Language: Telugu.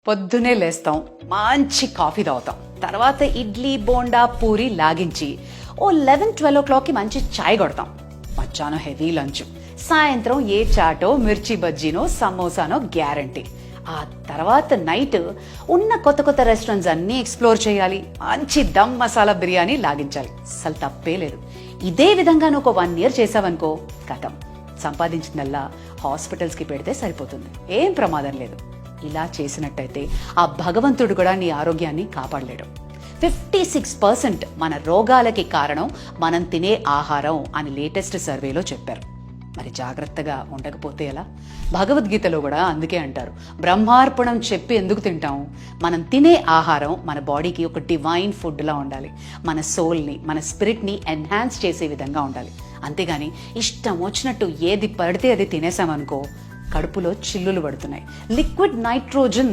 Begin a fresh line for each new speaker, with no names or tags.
పొద్దునే లేస్తాం, మంచి కాఫీ తాగుతాం, తర్వాత ఇడ్లీ బోండా పూరి లాగించి ఓ 11-12 o'clock మంచి చాయ్ కొడతాం. మధ్యాహ్నం హెవీ లంచ్, సాయంత్రం ఏ చాటో మిర్చి బజ్జీనో సమోసానో గ్యారంటీ. ఆ తర్వాత నైట్ ఉన్న కొత్త కొత్త రెస్టారెంట్స్ అన్నీ ఎక్స్ప్లోర్ చేయాలి, మంచి దమ్ మసాలా బిర్యానీ లాగించాలి. అసలు తప్పే లేదు. ఇదే విధంగా నువ్వు ఒక 1 year చేసావనుకో, కథం, సంపాదించిందల్లా హాస్పిటల్స్కి పెడితే సరిపోతుంది, ఏం ప్రమాదం లేదు. ఇలా చేసినట్టయితే ఆ భగవంతుడు కూడా నీ ఆరోగ్యాన్ని కాపాడలేడు. 56% మన రోగాలకి కారణం మనం తినే ఆహారం అని లేటెస్ట్ సర్వేలో చెప్పారు. మరి జాగ్రత్తగా ఉండకపోతే ఎలా? భగవద్గీతలో కూడా అందుకే అంటారు, బ్రహ్మార్పణం చెప్పి ఎందుకు తింటాము? మనం తినే ఆహారం మన బాడీకి ఒక డివైన్ ఫుడ్లా ఉండాలి, మన సోల్ని, మన స్పిరిట్ని ఎన్హాన్స్ చేసే విధంగా ఉండాలి. అంతేగాని ఇష్టం వచ్చినట్టు ఏది పడితే అది తినేసామనుకో, కడుపులో చిల్లులు పడుతున్నాయి. Liquid nitrogen